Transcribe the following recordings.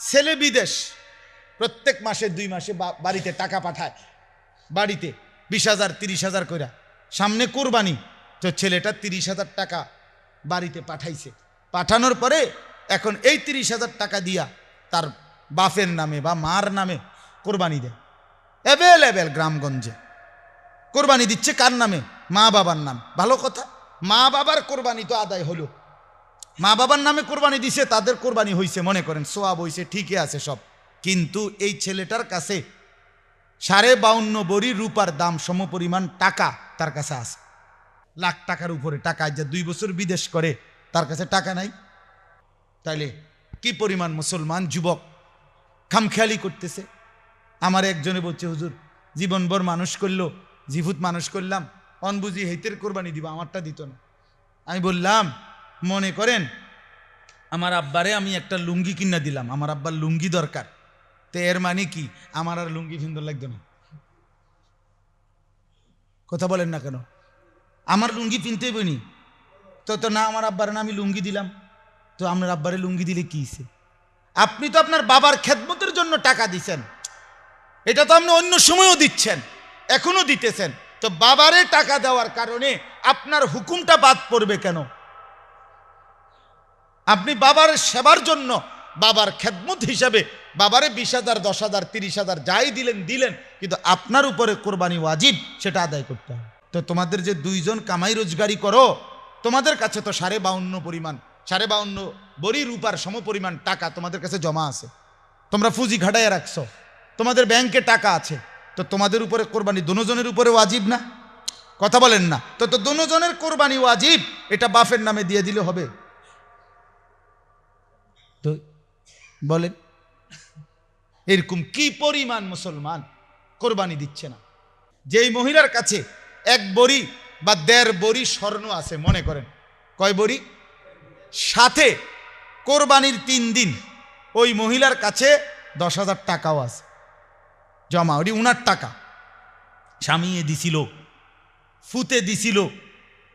ছেলে বিদেশ, প্রত্যেক মাসে 2 মাসে বাড়িতে টাকা পাঠায়, বাড়িতে 20,000 30,000 করে। সামনে কোরবানি, তো ছেলেটা 30,000 টাকা বাড়িতে পাঠাইছে। পাঠানোর পরে এখন এই 30,000 টাকা দিয়া তার বাপের নামে বা মার নামে কোরবানি দেয়। অ্যাভেলেবেল গ্রামগঞ্জে কোরবানি দিচ্ছে কার নামে? মা বাবার নাম। ভালো কথা, মা বাবার কোরবানি তো আদায় হলো, মা বাবার নামে কোরবানি দিছে, তাদের কোরবানি হইছে, মনে করেন সোয়াব হইছে, ঠিকই আছে সব। কিন্তু এই ছেলেটার কাছে 52.5 বড়ি রূপার দাম সমপরিমাণ টাকা তার কাছে আছে, লাখ টাকার উপরে টাকা। যে 2 বছর বিদেশ করে, তার কাছে টাকা নাই। তাইলে কি পরিমাণ মুসলমান যুবক খামখেয়ালি করতেছে। আমার একজনে বলছে, হুজুর জীবনভর মানুষ করলো, জীভূত মানুষ করলাম, অনবুঝি হেতের কোরবানি দিব, আমারটা দিত না। আমি বললাম, মনে করেন আমার আব্বারে আমি একটা লুঙ্গি কিনা দিলাম, আমার আব্বার লুঙ্গি দরকার, তো এর মানে কি আমার আর লুঙ্গি সুন্দর লাগতো না? কথা বলেন না কেন? আমার লুঙ্গি কিনতে বইনি তো না, আমার আব্বারে না আমি লুঙ্গি দিলাম, তো আপনার আব্বারে লুঙ্গি দিলে কি হইছে? আপনি তো আপনার বাবার খেদমতের জন্য টাকা দিচ্ছেন, এটা তো আপনি অন্য সময়ও দিচ্ছেন, এখনো দিতেছেন, তো বাবারে টাকা দেওয়ার কারণে আপনার হুকুমটা বাদ পড়বে কেন? আপনি বাবার সেবার জন্য, বাবার খেদমত হিসাবে বাবারে 20,000 10,000 30,000 যাই দিলেন, কিন্তু আপনার উপরে কোরবানি ওয়াজিব, সেটা আদায় করতে হবে। তো তোমাদের যে 2 জন কামাই রোজগারি করো, তোমাদের কাছে তো 52.5 বড়ি রূপার সমপরিমাণ টাকা তোমাদের কাছে জমা আছে, তোমরা ফুজি ঘাটাইয়া রাখছো, তোমাদের ব্যাংকে টাকা আছে, তো তোমাদের উপরে কোরবানি দুজনের উপরে ওয়াজিব না? কথা বলেন না? তো দুজনের কোরবানি ওয়াজিব, এটা বাপের নামে দিয়ে দিলে হবে? তো বলেন, এরকম কি পরিমাণ মুসলমান কোরবানি দিচ্ছে না? যেই মহিলার কাছে 1 বড়ি বা 1.5 বড়ি স্বর্ণ আছে, মনে করেন কয় বড়ি, সাথে কোরবানির 3 দিন ওই মহিলার কাছে 10,000 টাকাও আছে জমা, ওটি উনার টাকা, স্বামীয়ে দিছিল, ফুতে দিছিল,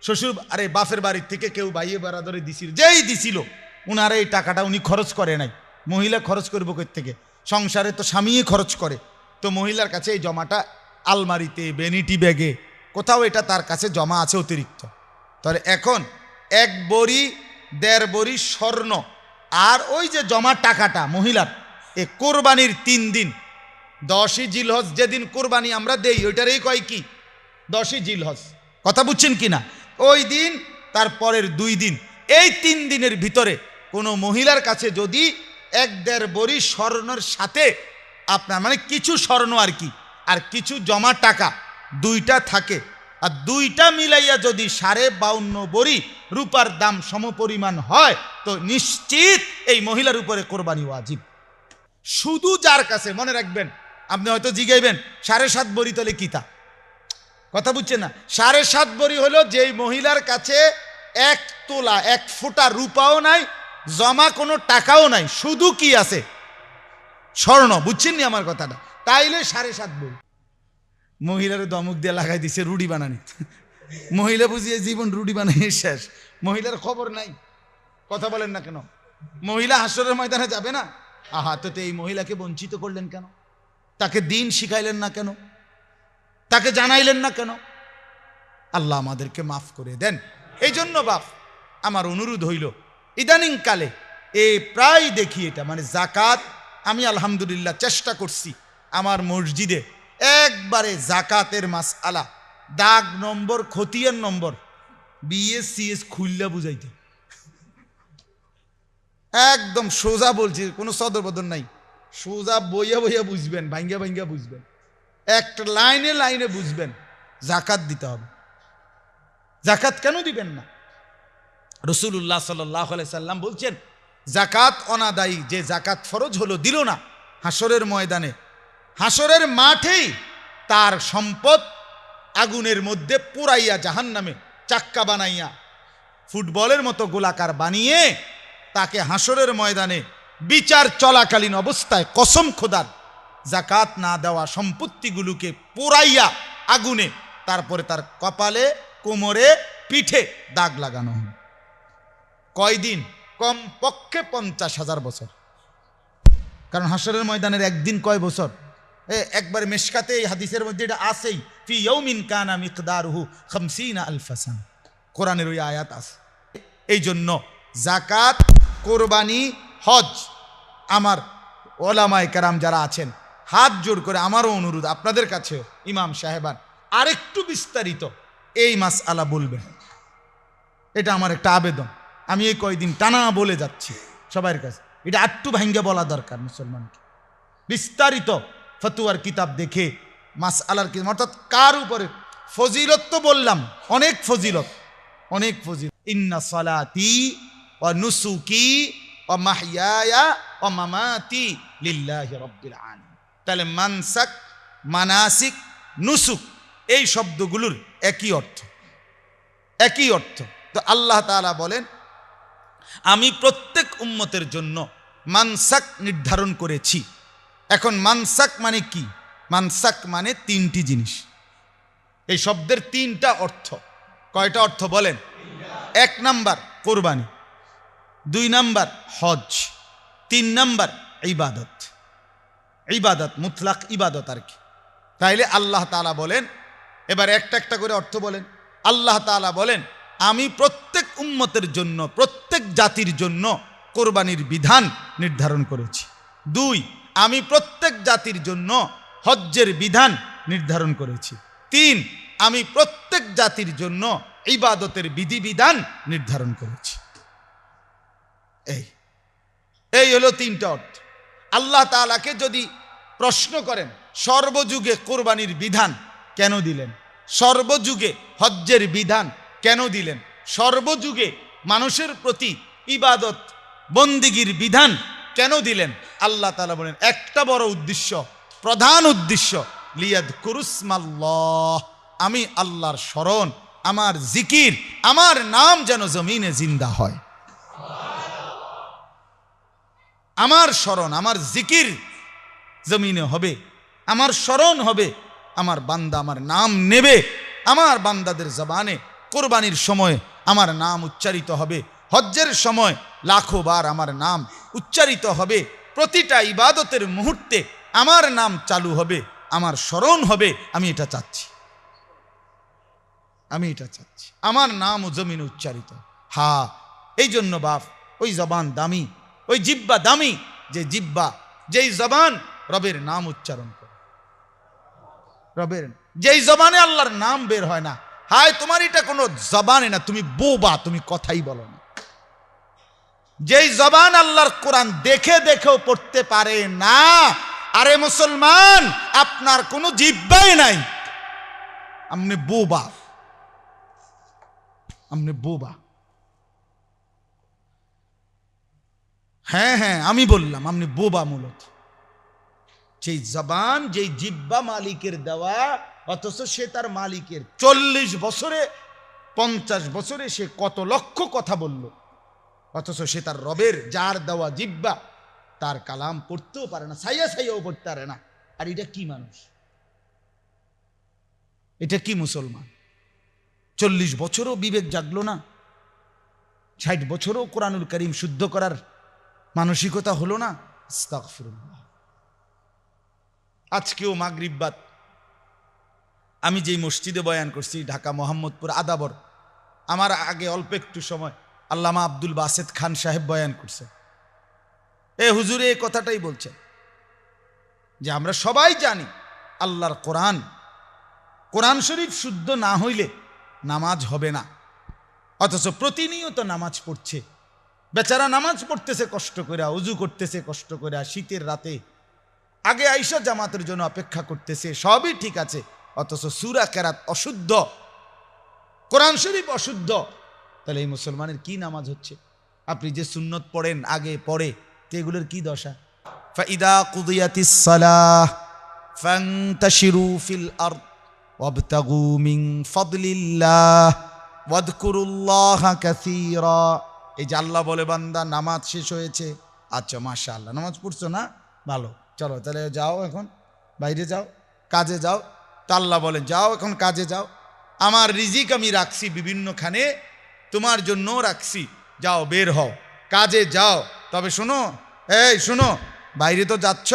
শ্বশুর আরে বাপের বাড়ির থেকে কেউ বাইয়ে বেড়াদরে দিছিল, যেই দিছিল, উনার এই টাকাটা উনি খরচ করে নাই। মহিলা খরচ করবো কই থেকে? সংসারে তো স্বামীই খরচ করে, তো মহিলার কাছে এই জমাটা আলমারিতে, ভ্যানিটি ব্যাগে, কোথাও এটা তার কাছে জমা আছে অতিরিক্ত। তাহলে এখন 1 বড়ি 1.5 বড়ি স্বর্ণ আর ওই যে জমা টাকাটা মহিলার, এ কোরবানির 3 দিন, 10ই জিলহজ যেদিন কোরবানি আমরা দেই, ওইটারই কয় কি 10ই জিলহজ, কথা বুঝছেন কিনা? ওই দিন, তারপরের 2 দিন, এই 3 দিনের ভিতরে কোনো মহিলার কাছে যদি 1.5 বড়ি স্বর্ণের সাথে আপনার মানে কিছু স্বর্ণ আর কি, আর কিছু জমা টাকা, 2টা থাকে, আর 2টা মিলাইয়া যদি 52.5 বড়ি রূপার দাম সমপরিমাণ হয়, তো নিশ্চিত এই মহিলার উপরে কোরবানি ওয়াজিব। শুধু যার কাছে, মনে রাখবেন, আপনি হয়তো জিগাইবেন 7.5 বড়ি তাহলে কিতা, কথা বুঝছেন না? 7.5 বড়ি হলো যেই মহিলার কাছে 1 তোলা 1 ফোঁটা রূপাও নাই, জমা কোনো টাকাও নাই, শুধু কি আছে? স্বর্ণ। বুঝছেন নি আমার কথাটা? তাইলে 7.5 বড়ি। মহিলার দমক দিয়ে লাগাই দিছে রুটি বানানি, মহিলা বুঝিয়ে জীবন রুটি বানাই শেষ, মহিলার খবর নাই। কথা বলেন না কেন? মহিলা হাসরের ময়দানে যাবে না? আহা, তো এই মহিলাকে বঞ্চিত করলেন কেন? তাকে দিন শিখাইলেন না কেন? তাকে জানাইলেন না কেন? আল্লাহ আমাদেরকে মাফ করে দেন। এই জন্য বাপ, আমার অনুরোধ হইল, ইদানিং কালে প্রায় দেখি এটা, মানে জাকাত, আমি আলহামদুলিল্লাহ চেষ্টা করছি আমার মসজিদে একবারে জাকাতের মাসআলা দাগ নম্বর, খতিয়ান নম্বর, BS-CS খুললা বুঝাইতে, একদম সোজা বলছি, কোনো সদরবদর নাই, সোজা বইয়া বইয়া বুঝবেন, ভাঙ্গা ভাঙ্গা বুঝবেন, একটা লাইনে লাইনে বুঝবেন। জাকাত দিতে হবে। জাকাত কেন দিবেন না? রাসূলুল্লাহ সাল্লাল্লাহু আলাইহি সাল্লাম বলছেন, জাকাত অনাদায়ী, যে জাকাত ফরজ হলো দিল না, হাসরের ময়দানে, হাসরের মাঠেই তার সম্পদ আগুনের মধ্যে পুরাইয়া জাহান্নামে চাক্কা বানাইয়া, ফুটবলের মতো গোলাকার বানিয়ে, তাকে হাসরের ময়দানে বিচার চলাকালীন অবস্থায় কসম খোদার জাকাত না দেওয়া সম্পত্তিগুলোকে পুরাইয়া আগুনে, তারপরে তার কপালে, কোমরে, পিঠে দাগ লাগানো হয়। কয়দিন? কমপক্ষে 50,000 বছর। কারণ হাসরের ময়দানের একদিন কয় বছর? একবার মেশকাতে এই হাদিসের মধ্যে এটা আছেই, ফি ইয়াউমিন কানা মিকদারুহু 50 আলফ সানা, কোরআনের ওই আয়াত আছে। এই জন্য যাকাত, কোরবানি, হজ, আমার ওলামায়ে কেরাম যারা আছেন, হাত জোড় করে আমারও অনুরোধ আপনাদের কাছে, ইমাম সাহেবান আরেকটু বিস্তারিত এই মাসআলা বলবেন, এটা আমার একটা আবেদন। আমি এই কয়দিন টানা বলে যাচ্ছি সবার কাছে, এটা আটটু ভাঙ্গে বলা দরকার মুসলমানকে। বিস্তারিত ফতুয়ার কিতাব দেখে মাসআলার কি, অর্থাৎ কার উপরে ফজিলত তো বললাম, অনেক ফজিলত, অনেক ফজিলত। ইন্না সালাতি ওয়া নুসুকি ওয়া মাহইয়ায়া ওয়া মামাতি লিল্লাহি রাব্বিল আলামিন। তাহলে মানসাক, মানাসিক, নুসুক এই শব্দগুলোর একই অর্থ, একই অর্থ। তো আল্লাহ তাআলা বলেন আমি প্রত্যেক উম্মতের জন্য মানসাক নির্ধারণ করেছি। এখন মানসাক মানে কি? মানসাক মানে তিনটি জিনিস। এই শব্দের তিনটা অর্থ। কয়টা অর্থ বলেন? 1 নাম্বার কোরবানি, 2 নাম্বার হজ, 3 নাম্বার ইবাদত। ইবাদত মুতলাক ইবাদত আর কি। তাইলে আল্লাহ তাআলা বলেন, এবার একটা একটা করে অর্থ বলেন। আল্লাহ তাআলা বলেন আমি প্রত্যেক উম্মতের জন্য, প্রত্যেক জাতির জন্য কোরবানির বিধান নির্ধারণ করেছি। 2, আমি প্রত্যেক জাতির জন্য হজ্জের বিধান নির্ধারণ করেছি। 3, আমি প্রত্যেক জাতির জন্য ইবাদতের বিধিবিধান নির্ধারণ করেছি। এই হলো তিনটা অর্থ। আল্লাহ তাআলাকে যদি প্রশ্ন করেন সর্বযুগে কোরবানির বিধান কেন দিলেন, সর্বযুগে হজ্জের বিধান কেন দিলেন, সর্বযুগে মানুষের প্রতি ইবাদত বন্দিগির বিধান কেন দিলেন, আল্লাহ তাআলা বলেন একটা বড় উদ্দেশ্য, প্রধান উদ্দেশ্য, লিয়াযকুরুসমাল্লাহ, আমি আল্লাহর স্মরণ, আমার জিকির, আমার নাম যেন জমিনে জিন্দা হয়। আমার স্মরণ, আমার জিকির জমিনে হবে, আমার স্মরণ হবে, আমার বান্দা আমার নাম নেবে, আমার বান্দাদের জবানে কোরবানির সময় আমার নাম উচ্চারিত হবে, হজ্জের সময় লাখো বার আমার নাম উচ্চারিত হবে, প্রতিটা ইবাদতের মুহূর্তে আমার নাম চালু হবে, আমার স্মরণ হবে। আমি এটা চাচ্ছি, আমি এটা চাচ্ছি, আমার নাম ও জমিনে উচ্চারিত। হ্যাঁ, এই জন্য বাপ ওই জবান দামি, ওই জিব্বা দামি, যে জিব্বা, যেই জবান রবের নাম উচ্চারণ করে, রবের যেই জবানে আল্লাহর নাম বের হয় না। হায় তোমার এটা কোনো জবানে না, তুমি বোবা, তুমি কথাই বলো না। যেই জবান আল্লাহর কোরআন দেখে দেখেও পড়তে পারে না, আরে মুসলমান আপনার কোনো জিহ্বাই নাই, আপনি বোবা, আপনি বোবা। হ্যাঁ হ্যাঁ আমি বললাম আপনি বোবা। মূলত যেই জবান, যেই জিহ্বা মালিকের দেওয়া, অথচ সে তার মালিকের 40 বছরে 50 বছরে সে কত লক্ষ কথা বলল, অথচ সে তার রবের যার দেওয়া জিহ্বা, তার কালাম পড়তেও পারে না, সাইয়া সাইয়াও পড়তে পারে না। আর এটা কি মানুষ? এটা কি মুসলমান? 40 বছরও বিবেক জাগলো না, 60 বছরও কোরআনুল কারীম শুদ্ধ করার মানসিকতা হলো না। আস্তাগফিরুল্লাহ। আজকেও মাগরিব বাদ আমি যেই মসজিদে বয়ান করছি, ঢাকা মোহাম্মদপুর আদাবর, আমার আগে অল্প একটু সময় আল্লামা আব্দুল বাসেত খান সাহেব বয়ান করছে। হুজুরে এই কথাটাই বলছেন যে আমরা সবাই জানি আল্লাহর কোরআন, কোরআন শরীফ শুদ্ধ না হইলে নামাজ হবে না, অথচ প্রতিনিয়ত নামাজ পড়ছে। বেচারা নামাজ পড়তেছে কষ্ট করে, উজু করতেছে কষ্ট করে, শীতের রাতে আগে আইসা জামাতের জন্য অপেক্ষা করতেছে, সবই ঠিক আছে, অথচ সূরা কেরাত অশুদ্ধ, কোরআন শরীফ অশুদ্ধ। তাহলে এই মুসলমানের কি নামাজ হচ্ছে? আপনি যে সুন্নত পড়েন আগে পড়ে, তো এগুলোর কি দশা? ফাইদা কুদিয়াতিস সালাহ ফান্তাশিরু ফিল আরদ ওয়াবতাগু মিন ফাদলিল্লাহ ওয়াযকুরুল্লাহা কাসীরা। এই যে আল্লাহ বলে বান্দা নামাজ শেষ হয়েছে, আচ্ছা মাশাআল্লাহ নামাজ পড়ছো না, ভালো, চলো তাহলে যাও, এখন বাইরে যাও, কাজে যাও। তা আল্লাহ বলেন যাও এখন কাজে যাও, আমার রিজিক আমি রাখছি বিভিন্নখানে, তোমার জন্য রাখছি, যাও বের হও, কাজে যাও। তবে শোনো, এই শোনো, বাইরে তো যাচ্ছ,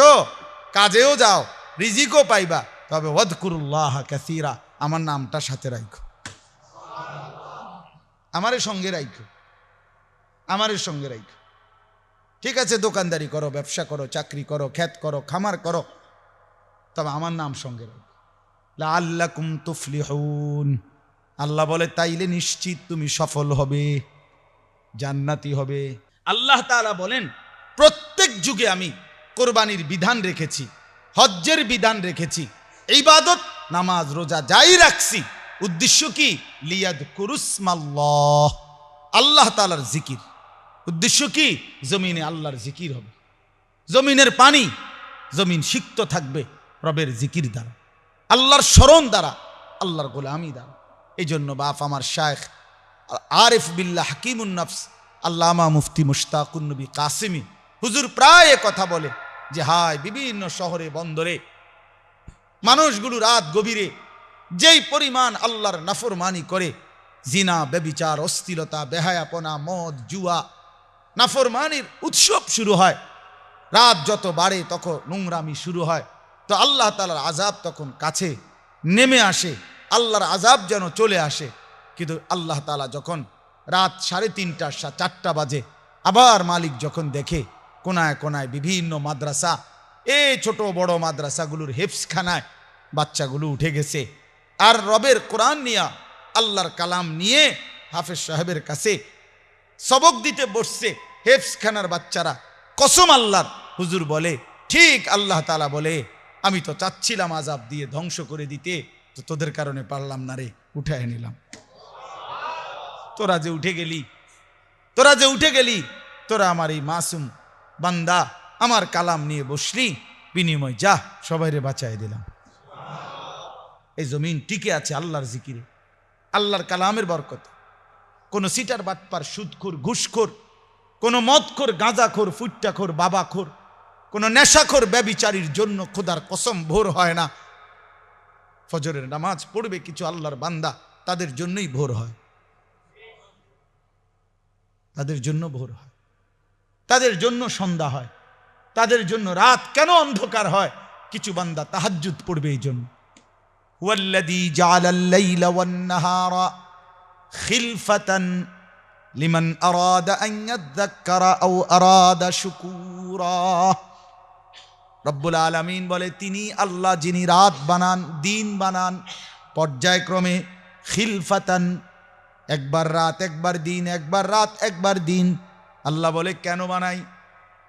কাজেও যাও, রিজিকও পাইবা, তবে ওয়াদকুরুল্লাহ কাসীরা, আমার নামটা সাথে রাখো, আমারে সঙ্গে রাখো, আমারে সঙ্গে রাখো। ঠিক আছে, দোকানদারি করো, ব্যবসা করো, চাকরি করো, ক্ষেত করো, খামার করো, তবে আমার নাম সঙ্গে রাখো। লাআল্লাকুম তুফলিহুন, আল্লাহ বলে তাইলে নিশ্চিত তুমি সফল হবে, জান্নাতি হবে। আল্লাহ তাআলা বলেন প্রত্যেক যুগে আমি কোরবানির বিধান রেখেছি, হজ্জের বিধান রেখেছি, ইবাদত নামাজ রোজা যাই রাখছি, উদ্দেশ্য কি? লিয়াযকুরুসমাল্লাহ, আল্লাহ তাআলার জিকির। উদ্দেশ্য কি? জমিনে আল্লাহর জিকির হবে, জমিনের পানি, জমিন সিক্ত থাকবে রবের জিকির দ্বারা, আল্লাহর স্মরণ দ্বারা, আল্লাহর গোলামি দ্বারা। এই জন্য বাপ আমার শায়েখ আরিফ বিল্লাহ হাকিমুন নফস আল্লামা মুফতি মুশতাকুন নবী কাসিমি হুজুর প্রায় কথা বলে যে হায় বিভিন্ন শহরে বন্দরে মানুষগুলো রাত গভীরে যেই পরিমাণ আল্লাহর নাফরমানি করে, জিনা, ব্যভিচার, অশ্লীলতা, বেহায়াপনা, মদ, জুয়া, নাফরমানির উৎসব শুরু হয়। রাত যত বাড়ে তখন নোংরামি শুরু হয়। তো আল্লাহ তাআলার আযাব তখন কাছে নেমে আসে, আল্লাহর আযাব যেন চলে আসে। কিন্তু আল্লাহ তাআলা যখন রাত 3:30 4টা বাজে, আবার মালিক যখন দেখে কোনায় কোনায় বিভিন্ন মাদ্রাসা, এই ছোট বড় মাদ্রাসাগুলোর হেফজখানায় বাচ্চাগুলো উঠে গেছে, আর রবের কোরআন নিয়ে, আল্লাহর কালাম নিয়ে হাফেজ সাহেবের কাছে সবক দিতে বসছে হেফজখানার বাচ্চারা, কসম আল্লাহর, হুজুর বলে ঠিক আল্লাহ তাআলা বলে আমি তো চাচ্ছিলাম আযাব দিয়ে ধ্বংস করে দিতে, তো তোদের কারণে পারলাম না রে, উঠায় নিলাম। তোরা যে উঠে গেলি, তোরা যে উঠে গেলি, তোরা আমার এই মাসুম বান্দা আমার কালাম নিয়ে বসলি, বিনিময় যা সবাইরে বাঁচাই দিলাম। এই জমিন টিকে আছে আল্লাহর জিকিরে, আল্লাহর কালামের বরকত। কোন সিটার বাটপার, সুদখোর, ঘুষখোর, কোন মদখোর, গাঁজাখোর, ফুট্টাখোর, বাবাখোর, কোন নেশাখোর, ব্যভিচারীর জন্য খোদার কসম ভোর হয় না। ফজরের নামাজ পড়বে কিছু আল্লাহর বান্দা, তাদের জন্যই ভোর হয়, তাদের জন্য ভোর হয়, তাদের জন্য সন্ধ্যা হয়, তাদের জন্য রাত কেন অন্ধকার হয়? কিছু বান্দা তাহাজ্জুদ পড়বে এই জন্য। ওয়াল্লাযী জাআলাল লাইলা ওয়ান নাহারা খিলফাতান লিমান আরাদা আন ইয়াযাক্কারা আও আরাদা শুকুরা। রব্বুল আলামিন বলে তিনি আল্লাহ যিনি রাত বানান, দিন বানান পর্যায়ক্রমে, খিলফাতান, একবার রাত একবার দিন, একবার রাত একবার দিন। আল্লাহ বলে কেন বানাই?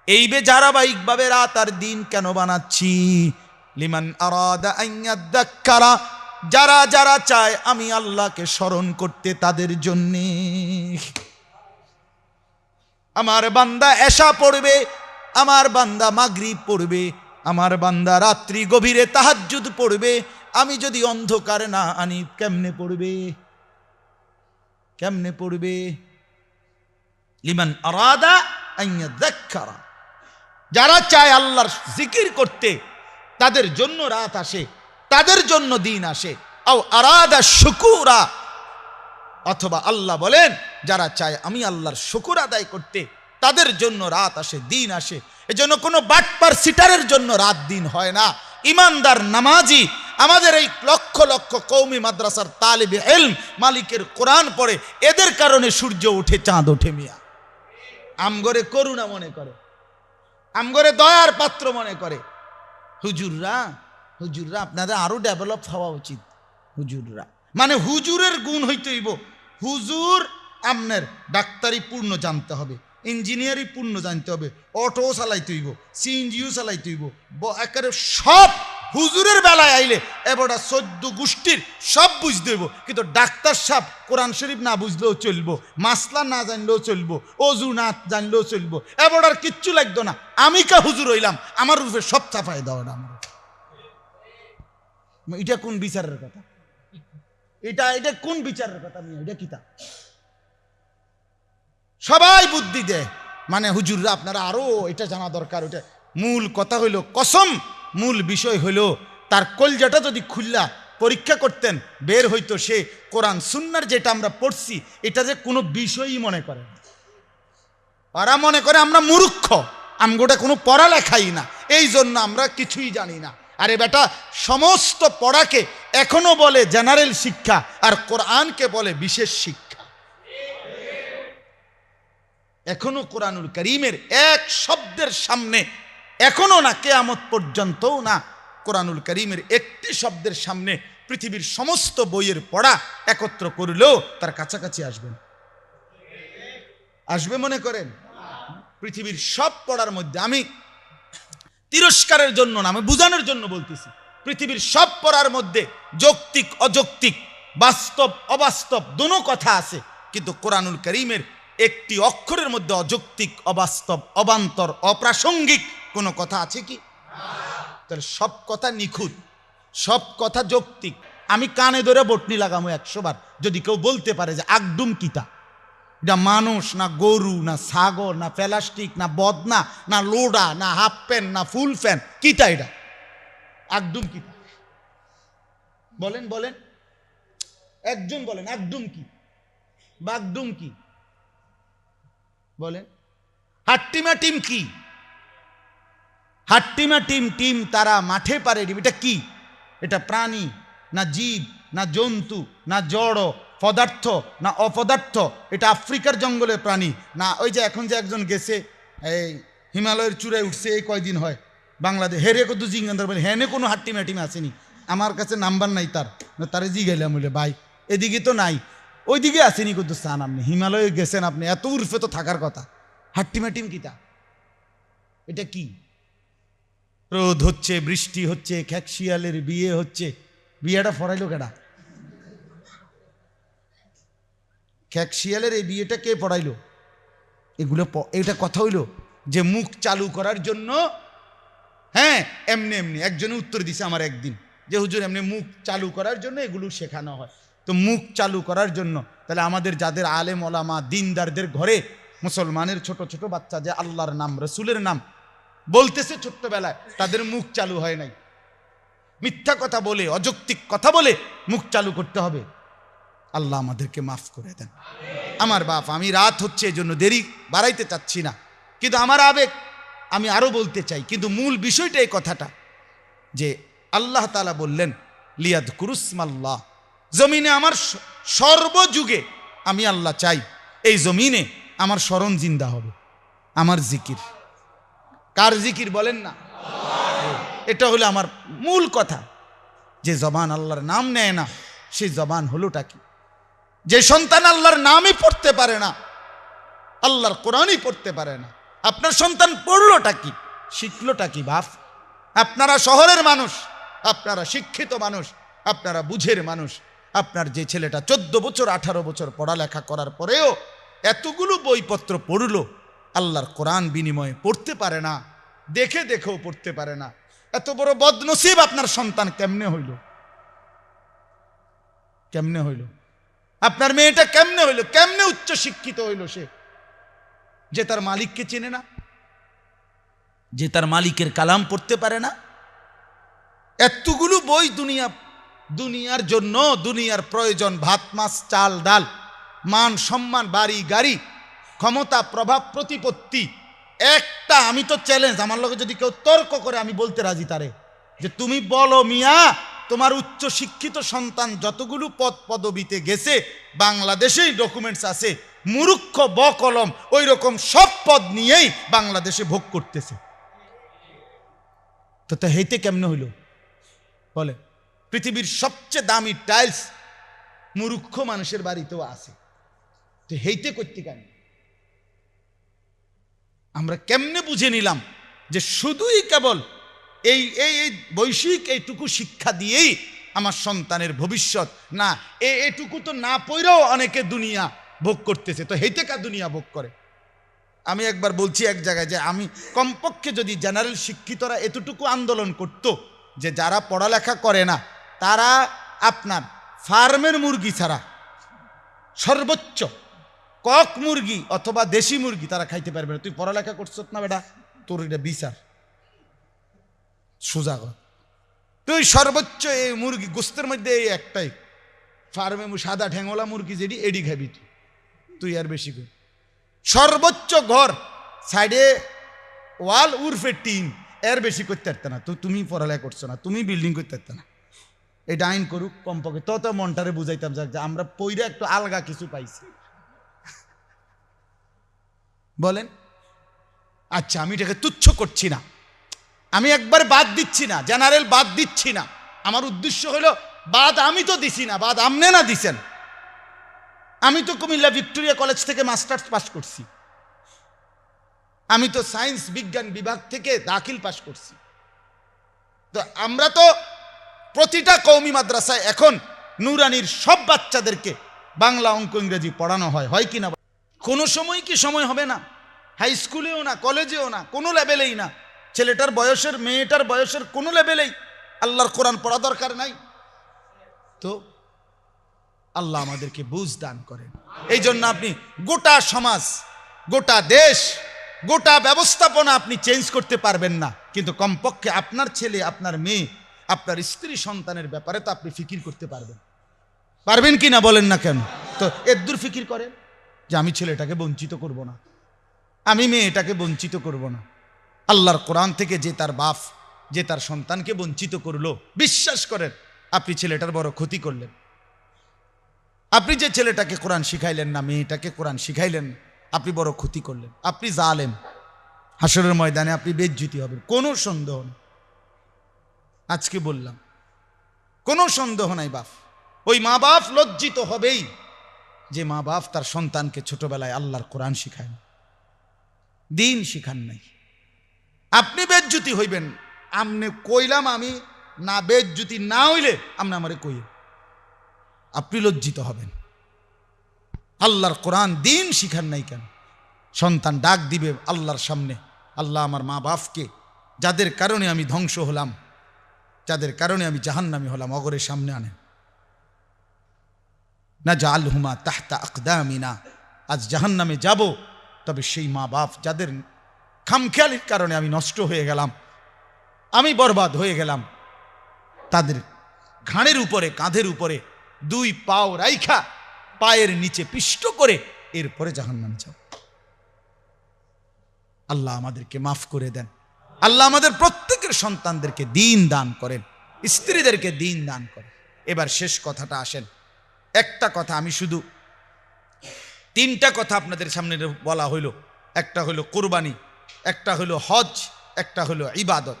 এই ধারাবাহিকভাবে রাত আর দিন কেন বানাচ্ছি? লিমান আরাদা আন ইয়াযাক্কারা, যারা যারা চায় আমি আল্লাহকে স্মরণ করতে, তাদের জন্যে। আমার বান্দা এশা পড়বে, আমার বান্দা মাগরিব পড়বে, আমার বান্দা রাত্রি গভীরে তাহাজ্জুদ পড়বে। আমি যদি অন্ধকার না আনি কেমনে পড়বে? কেমনে পড়বে? লিমান আরাদা আন ইয়াযাক্কারা, যারা চায় আল্লাহর জিকির করতে তাদের জন্য রাত আসে, তাদের জন্য দিন আসে। আও আরাদা শুকুরা, অথবা আল্লাহ বলেন যারা চায় আমি আল্লাহর শুকর আদায় করতে তাদের জন্য রাত আসে, দিন আসে। এজন্য কোনো বাটপার সিটারের জন্য রাত দিন হয় না। ইমানদার নামাজি আমাদের এই লক্ষ লক্ষ কওমি মাদ্রাসার তালিবে ইলম মালিকের কোরআন পড়ে, এদের কারণে সূর্য উঠে, চাঁদ ওঠে। মিয়া আমগরে করুণা মনে করে, আমগরে দয়ার পাত্র মনে করে। হুজুররা হুজুররা আপনাদের আরো ডেভেলপ হওয়া উচিত। হুজুররা মানে হুজুরের গুণ হইতে হইব, হুজুর আপনার ডাক্তারি পূর্ণ জানতে হবে, ইঞ্জিনিয়ারিং পূর্ণ জানতে হবে, অটো চালাইতে হইব, সিএনজিও চালাইতে হইব, একেবারে সব হুজুরের বেলায় আইলে এবারটা 14 গোষ্ঠীর সব বুঝতে হইব। কিন্তু ডাক্তার সাহেব কোরআন শরীফ না বুঝলেও চলবো, মাসলা না জানলেও চলবো, অজু না জানলেও চলবো, এবারটার কিচ্ছু লাগতো না। আমি কা হুজুর হইলাম, আমার রূপে সব চাপাই দেওয়াটা আমার। এটা কোন বিচারের কথা? এটা কোন বিচারের কথা? এটা কিতা সবাই বুদ্ধি দেয়, মানে হুজুররা আপনারা আরো এটা জানা দরকার। ওটা মূল কথা হইল কসম, মূল বিষয় হইল তার কলজাটা যদি খুললা পরীক্ষা করতেন, বের হইতো সে কোরআন সুন্নাহর যেটা আমরা পড়ছি এটা যে কোনো বিষয়ই মনে করে না। ওরা মনে করে আমরা মূর্খ, আমগোটা কোনো পড়ালেখাই না, এই জন্য আমরা কিছুই জানি না। আরে বেটা, সমস্ত পড়াকে এখনো বলে জেনারেল শিক্ষা, আর কোরআনকে বলে বিশেষ শিক্ষা। এখনো কোরআনুল কারীমের এক শব্দের সামনে, এখনো না, কিয়ামত পর্যন্তও না, কোরআনুল কারীমের একটি শব্দের সামনে পৃথিবীর সমস্ত বইয়ের পড়া একত্র করলেও তার কাছাকাছি আসবে না। আসবে মনে করেন? পৃথিবীর সব পড়ার মধ্যে, আমি তিরস্কারের জন্য না, আমি বুঝানোর জন্য বলতেছি, পৃথিবীর সব পড়ার মধ্যে যৌক্তিক অযৌক্তিক, বাস্তব অবাস্তব দোনো কথা আছে, কিন্তু কোরআনুল কারীমের একটি অক্ষরের মধ্যে অযৌক্তিক, অবাস্তব, অবান্তর, অপ্রাসঙ্গিক কোনো কথা আছে কি? তাহলে সব কথা নিখুঁত, সব কথা যৌক্তিক। আমি কানে ধরে বটনি লাগামো 100 বার যদি কেউ বলতে পারে যে আগডুম কিতা, এটা মানুষ না গরু না ছাগল না প্লাস্টিক না বদনা না লোডা না হাফ প্যান্ট না ফুল প্যান্ট, কিতা এটা? আগডুম কিতা বলেন, বলেন, একজন বলেন আগডুম কি, বাগডুম কি বলেন? হাট্টিমা টিম কি? হাট্টিমা টিম, টিম তারা মাঠে পারে, এটা কি? এটা প্রাণী না জীব না জন্তু না জড় পদার্থ না অপদার্থ? এটা আফ্রিকার জঙ্গলের প্রাণী না? ওই যে এখন যে একজন গেছে এই হিমালয়ের চূড়ায় উঠছে, এই কয়দিন হয় বাংলাদেশ, হেরে কত জিজ্ঞাসা বলে, হ্যাঁ কোনো হাট্টি ম্যাটিম আসেনি, আমার কাছে নাম্বার নাই তারে জিগাইলাম, বলে ভাই এদিকে তো নাই, ওইদিকে আসেনি, কিন্তু চান আপনি হিমালয়ে গেছেন, আপনি এত উর্ফে তো থাকার কথা। হাট্টি ম্যাটিম কিতা? এটা কি? রোদ হচ্ছে, বৃষ্টি হচ্ছে, খ্যাকশিয়ালের বিয়ে হচ্ছে, বিয়েটা ফরাইলো কেডা? খ্যাকশিয়ালের এই বিয়েটা কে পড়াইলো? এগুলো এটা কথা হইল যে মুখ চালু করার জন্য, হ্যাঁ এমনি এমনি একজনে উত্তর দিছে আমার একদিন, যে হুজুর এমনি মুখ চালু করার জন্য এগুলো শেখানো হয়। তো মুখ চালু করার জন্য তাহলে আমাদের যাদের আলেম ওলামা দিনদারদের ঘরে মুসলমানের ছোট ছোট বাচ্চা যে আল্লাহর নাম রসুলের নাম বলতেছে ছোট্টবেলায়, তাদের মুখ চালু হয় নাই, মিথ্যা কথা বলে অযৌক্তিক কথা বলে মুখ চালু করতে হবে। আল্লাহ আমাদেরকে মাফ করে দেন। আমার বাপ, আমি রাত হচ্ছে এই জন্য দেরি বাড়াইতে চাচ্ছি না, কিন্তু আমার আবেগ আমি আরো বলতে চাই, কিন্তু মূল বিষয়টা এই কথাটা যে আল্লাহ তাআলা বললেন লিয়াযকুরুসমাল্লাহ, জমিনে আমার সর্বযুগে আমি আল্লাহ চাই এই জমিনে আমার স্মরণ জিন্দা হবে, আমার জিকির। কার জিকির বলেন না? এটা হলো আমার মূল কথা। যে জবান আল্লাহর নাম নেয় না সেই জবান হলোটা কি? যে সন্তান আল্লাহর নামই পড়তে পারে না, আল্লাহর কোরআনই পড়তে পারে না, আপনার সন্তান পড়লোটা কি, শিখলোটা কি? বাপ, আপনারা শহরের মানুষ, আপনারা শিক্ষিত মানুষ, আপনারা বুঝের মানুষ, আপনার যে ছেলেটা 14 বছর 18 বছর পড়ালেখা করার পরেও এতগুলো বইপত্র পড়লো, আল্লাহর কোরআন বিনিময়ে পড়তে পারে না, দেখে দেখেও পড়তে পারে না, এত বড় বদনসিব আপনার সন্তান কেমনে হইল? কেমনে হইল? আপনার মেয়েটা কেমনে হইল? কেমনে উচ্চ শিক্ষিত হইল সে? যে তার মালিককে চেনে না, যে তার মালিকের কালাম পড়তে পারে না। এতগুলো বই দুনিয়ার জন্য, দুনিয়ার প্রয়োজন, ভাত মাছ চাল ডাল, মান সম্মান, বাড়ি গাড়ি, ক্ষমতা প্রভাব প্রতিপত্তি, একটা আমি তো চ্যালেঞ্জ, আমার লগে যদি কেউ তর্ক করে আমি বলতে রাজি তারে, যে তুমি বলো মিয়া তোমার উচ্চ শিক্ষিত সন্তান যতগুলো পদ পদবিতে গেছে বাংলাদেশেই ডকুমেন্টস আছে, মূর্খ বকলম ওই রকম সব পদ নিয়েই বাংলাদেশে ভোগ করতেছে। তো তা হেইতে কেমনে হইল বলে? পৃথিবীর সবচেয়ে দামি টাইলস মূর্খ মানুষের বাড়িতেও আছে, তো হেইতে করতে কেন? আমরা কেমনে বুঝে নিলাম যে শুধুই কেবল এই এই বৈশ্বিক এইটুকু শিক্ষা দিয়েই আমার সন্তানের ভবিষ্যৎ না, এইটুকু তো না পড়েও অনেকে দুনিয়া ভোগ করতেছে, তো হেইতে কা দুনিয়া ভোগ করে? আমি একবার বলছি এক জায়গায় যে আমি কমপক্ষে যদি জেনারেল শিক্ষিতরা এতটুকু আন্দোলন করত যে যারা পড়ালেখা করে না তারা আপনার ফার্মের মুরগি ছাড়া সর্বোচ্চ কক মুরগি অথবা দেশি মুরগি তারা খাইতে পারবে না। তুই পড়ালেখা করছত না বেটা, তোর এটা বিচার সোজা কর, তুই সর্বোচ্চ এই মুরগি গোস্তের মধ্যে এই একটাই ফার্মে সাদা ঠ্যাংওয়ালা মুরগি যেটি এডি খাবি তুই আর বেশি কর। সর্বোচ্চ ঘর সাইডে ওয়াল উর্ফে টিন, এর বেশি করতে পারত না। তো তুমি পড়ালেখা করছো না, তুমি বিল্ডিং করতে পারত না। এটা আইন করুক কমপক্ষে, তত মনটারে বুঝাইতাম যে আমরা পইরা একটু আলগা কিছু পাইছি। বলেন? আচ্ছা, আমি এটাকে তুচ্ছ করছি না, আমি একবার বাদ দিচ্ছি না, জেনারেল বাদ দিচ্ছি না। আমার উদ্দেশ্য হলো বাদ আমি তো দিছি না, বাদ আমনে না দিছেন। আমি তো কুমিল্লা ভিক্টোরিয়া কলেজ থেকে মাস্টার্স পাস করছি, আমি তো সায়েন্স বিজ্ঞান বিভাগ থেকে দাখিল পাস করছি। তো আমরা তো প্রতিটা কওমি মাদ্রাসায় এখন নুরানির সব বাচ্চাদেরকে বাংলা অঙ্ক ইংরেজি পড়ানো হয়, হয় কি না? কোনো সময় কি সময় হবে না? হাই স্কুলেও না, কলেজেও না, কোনো লেভেলেই না। ছেলেটার বয়সের মেয়েটার বয়সের কোনো লেভেলেই আল্লাহর কোরআন পড়া দরকার নাই। তো আল্লাহ আমাদেরকে বুঝ দান করেন। এই জন্য আপনি গোটা সমাজ, গোটা দেশ, গোটা ব্যবস্থাপনা আপনি চেঞ্জ করতে পারবেন না, কিন্তু কমপক্ষে আপনার ছেলে, আপনার মেয়ে, আপনার স্ত্রী সন্তানের ব্যাপারে তো আপনি ফিকির করতে পারবেন। পারবেন কি না বলেন না কেন? তো এদ্দুর ফিকির করেন যে আমি ছেলেটাকে বঞ্চিত করব না, আমি মেয়েটাকে বঞ্চিত করব না। আল্লাহর কোরআন থেকে যে তার বাপ, যে তার সন্তানকে বঞ্চিত করলো, বিশ্বাস করেন আপনি ছেলেটার বড় ক্ষতি করলেন। আপনি যে ছেলেটাকে কোরআন শিখাইলেন না, মেয়েটাকে কোরআন শিখাইলেন, আপনি বড় ক্ষতি করলেন। আপনি জালেম, হাসরের ময়দানে আপনি বেজ্জতি হবেন, কোনো সন্দেহ নেই। আজকে বললাম, কোনো সন্দেহ নাই। বাপ, ওই মা বাপ লজ্জিত হবেই যে মা বাপ তার সন্তানকে ছোটবেলায় আল্লাহর কোরআন শিখায় না, দিন শিখান নাই। আপনি বেজ্জতি হইবেন, আমনে কইলাম আমি না, বেজ্জতি না হইলে আমনে আমারে কইয়ে, আপনি লজ্জিত হবেন। আল্লাহর কোরআন দিন শিখান নাই কেন? সন্তান ডাক দিবে আল্লাহর সামনে, আল্লাহ আমার মা বাপকে, যাদের কারণে আমি ধ্বংস হলাম, যাদের কারণে আমি জাহান্নামী হলাম, অগরের সামনে আনেন। না জাআলহুমা তাহতা আকদামিনা, আজ জাহান্নামে যাব, তবে সেই মা বাপ যাদের খামখেয়ালির কারণে আমি নষ্ট হয়ে গেলাম, আমি বরবাদ হয়ে গেলাম, তাদের ঘাড়ের উপরে, কাঁধের উপরে দুই পাও রাইখা পায়ের নিচে পিষ্ট করে এরপরে জাহান্নামে যাব। আল্লাহ আমাদেরকে মাফ করে দেন। আল্লাহ আমাদের প্রত্যেকের সন্তানদেরকে দিন দান করেন, স্ত্রীদেরকে দিন দান করেন। এবার শেষ কথাটা আসেন। একটা কথা আমি শুধু, তিনটা কথা আপনাদের সামনে বলা হইল। একটা হইল কোরবানি, একটা হইল হজ, একটা হইল ইবাদত।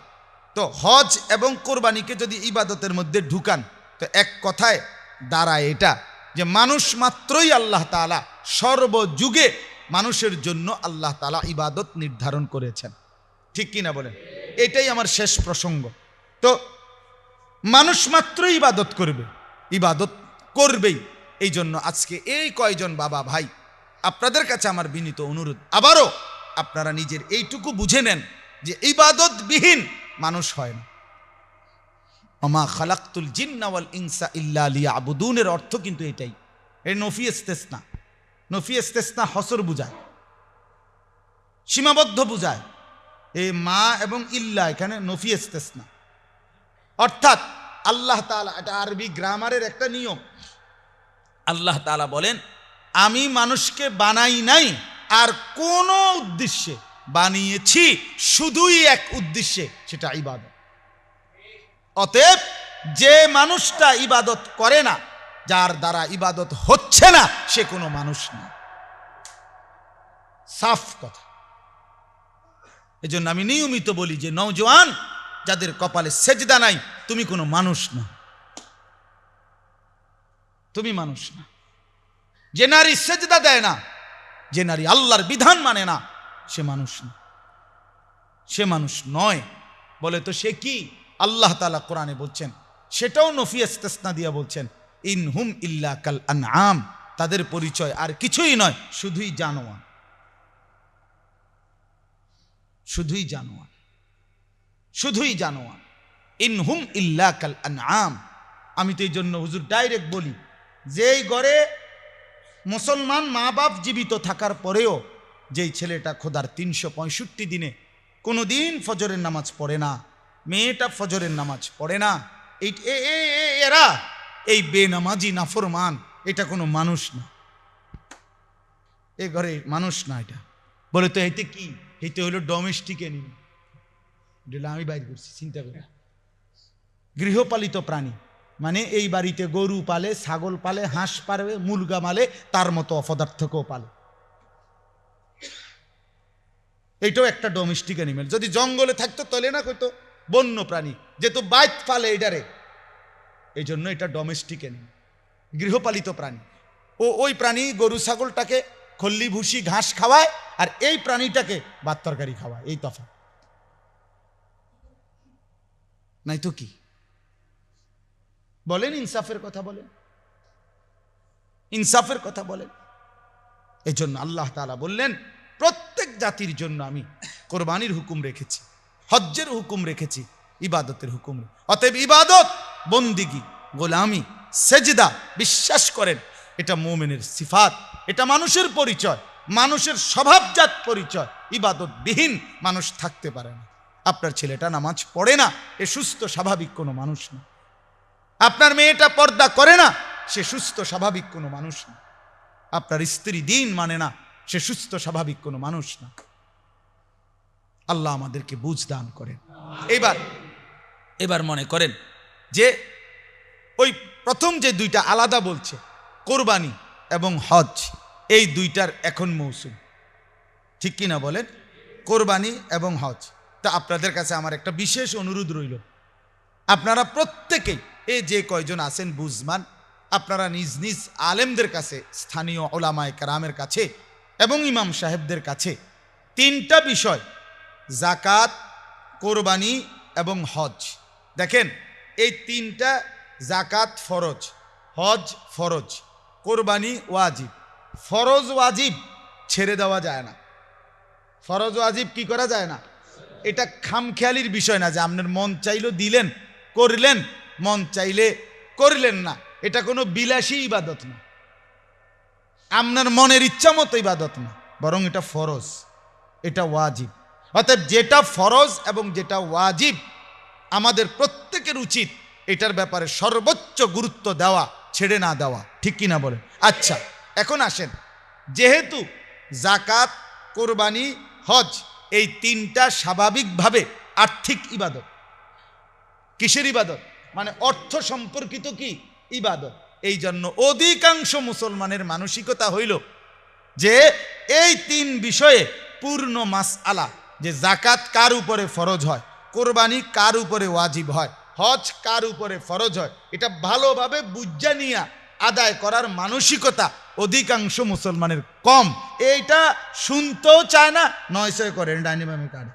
তো হজ এবং কোরবানিকে যদি ইবাদতের মধ্যে ঢুকান, তো এক কথায় দাঁড়ায় এটা যে মানুষ মাত্রই আল্লাহ তাআলা সর্বযুগে মানুষের জন্য আল্লাহ তাআলা ইবাদত নির্ধারণ করেছেন। ঠিক কিনা বলেন? এটাই আমার শেষ প্রসঙ্গ। তো মানুষ মাত্রই ইবাদত করবে, ইবাদত করবেই। এই জন্য আজকে এই কয়জন বাবা ভাই, আপনাদের কাছে আমার বিনীত অনুরোধ, আবারও আপনারা নিজের এইটুকু বুঝে নেন যে ইবাদতবিহীন মানুষ হয় না। ওমা খালাকতুল জিন্না ওয়াল ইনসা ইল্লা লিয়াবুদুনের অর্থ কিন্তু এটাই। এই নফি ইস্তেসনা, নফি ইস্তেসনা হসর বুঝায়, সীমাবদ্ধ বুঝায়। এই মা এবং ইল্লা এখানে নফি ইস্তেসনা, অর্থাৎ আল্লাহ তাআলা, এটা আরবি গ্রামারের একটা নিয়ম। আল্লাহ তাআলা বলেন, আমি মানুষকে বানাই নাই আর কোন উদ্দেশ্যে, বানিয়েছি শুধুই এক উদ্দেশ্যে, সেটা ইবাদত। অতএব যে মানুষটা ইবাদত করে না, যার দ্বারা ইবাদত হচ্ছে না, সে কোনো মানুষ না। সাফ কথা। এজন্য আমি নিয়মিত বলি যে নওজোয়ান যাদের কপালে সেজদা নাই, তুমি কোনো মানুষ না, তুমি মানুষ না। যে নারী সেজদা দেয় না, যে নারী আল্লাহর বিধান মানে না, সে মানুষ না, সে মানুষ নয়। বলে তো সে কি? আল্লাহ তাআলা কোরআনে বলছেন, সেটাও নফি ইস্তেসনা দিয়া বলছেন, ইনহুম ইল্লা কাল আনআম, তাদের পরিচয় আর কিছুই নয়, শুধুই জানোয়ার, শুধুই জানোয়ার, শুধুই জানোয়ার। ইনহুম ইল্লা কাল আনআম। আমি তো এই জন্য হুজুর ডাইরেক্ট বলি, যেই ঘরে মুসলমান মা বাপ জীবিত থাকার পরেও যেই ছেলেটা খোদার 365 দিনে কোনো দিন ফজরের নামাজ পড়ে না, মেয়েটা ফজরের নামাজ পড়ে না, এরা এই বেনামাজি নাফরমান, এটা কোনো মানুষ না, এ ঘরে মানুষ না। এটা বলে তো এতে কি? এইটা হলো ডোমেস্টিক অ্যানিমেল, যেটা আমি বাইর করছি চিন্তা করে। গৃহপালিত প্রাণী মানে এই বাড়িতে গরু পালে, ছাগল পালে, হাঁস পালে, মুরগা মালে, তার মতো অপদার্থকেও পালে। এইটাও একটা ডোমেস্টিক অ্যানিমেল। যদি জঙ্গলে থাকতো তাহলে না কইতো বন্য প্রাণী, যেহেতু বাইত পালে এটারে, এই জন্য এটা ডোমেস্টিক অ্যানিমেল, গৃহপালিত প্রাণী। ওই প্রাণী গরু ছাগলটাকে খল্লি ভুসি ঘাস খাওয়ায়, আর এই প্রাণীটাকে ভাত তরকারি খাওয়ায়, এই তফাৎ। নাই তো কি বলেন? ইনসাফের কথা বলেন, ইনসাফের কথা বলেন। এই জন্য আল্লাহ তাআলা বললেন প্রত্যেক জাতির জন্য আমি কোরবানির হুকুম রেখেছি, হজ্জের হুকুম রেখেছি, ইবাদতের হুকুম। অতএব ইবাদত, বন্দিগি, গোলামি, সেজদা, বিশ্বাস করেন এটা মুমিনের সিফাত, এটা মানুষের পরিচয়, মানুষের স্বভাবজাত পরিচয়। ইবাদতবিহীন মানুষ থাকতে পারে না। আপনার ছেলেটা নামাজ পড়ে না, এ সুস্থ স্বাভাবিক কোনো মানুষ না। আপনার মেয়েটা পর্দা করে না, সে সুস্থ স্বাভাবিক কোনো মানুষ না। আপনার স্ত্রী দিন মানে না, সে সুস্থ স্বাভাবিক কোনো মানুষ না। আল্লাহ আমাদেরকে বুঝ দান করেন। এবার মনে করেন যে ওই প্রথম যে দুইটা আলাদা বলছে, কোরবানি এবং হজ, এই দুইটার এখন মৌসুম, ঠিক কিনা বলেন? কোরবানি এবং হজ। তা আপনাদের কাছে আমার একটা বিশেষ অনুরোধ রইল, আপনারা প্রত্যেকেই এই যে কয়জন আছেন বুঝমান, আপনারা নিজ নিজ আলেমদের কাছে, স্থানীয় ওলামায়ে কেরামের কাছে এবং ইমাম সাহেবদের কাছে তিনটা বিষয়, যাকাত, কোরবানি এবং হজ, দেখেন এই তিনটা, যাকাত ফরজ, হজ ফরজ, কোরবানি ওয়াজিব। ফরজ ওয়াজিব ছেড়ে দেওয়া যায় না। ফরজ ওয়াজিব কি করা যায় না? এটা খামখেয়ালির বিষয় না যে আপনার মন চাইলো দিলেন, করলেন, মন চাইলে করলেন না। এটা কোনো বিলাসী ইবাদত না, আপনার মনের ইচ্ছা মতো ইবাদত না, বরং এটা ফরজ, এটা ওয়াজিব। অতএব যেটা ফরজ এবং যেটা ওয়াজিব, আমাদের প্রত্যেকের উচিত এটার ব্যাপারে সর্বোচ্চ গুরুত্ব দেওয়া, ছেড়ে না দেওয়া, ঠিক কিনা বলেন? আচ্ছা, এখন আসেন, যেহেতু যাকাত, কোরবানি, হজ এই তিনটা স্বাভাবিকভাবে আর্থিক ইবাদত। কিসের ইবাদত? মানে অর্থ সম্পর্কিত কি ইবাদত। এই জন্য অধিকাংশ মুসলমানের মানসিকতা হইল যে এই তিন বিষয়ে পূর্ণ মাসআলা, যে যাকাত কার উপরে ফরজ হয়, কোরবানি কার উপরে ওয়াজিব হয়, হজ কার উপরে ফরজ হয়, এটা ভালোভাবে বুঝা নিয়া আদায় করার মানসিকতা অধিকাংশ মুসলমানের কম। এইটা শুনতেও চায় না, নয়সয় করেন ডাইনিমামি কার্ড।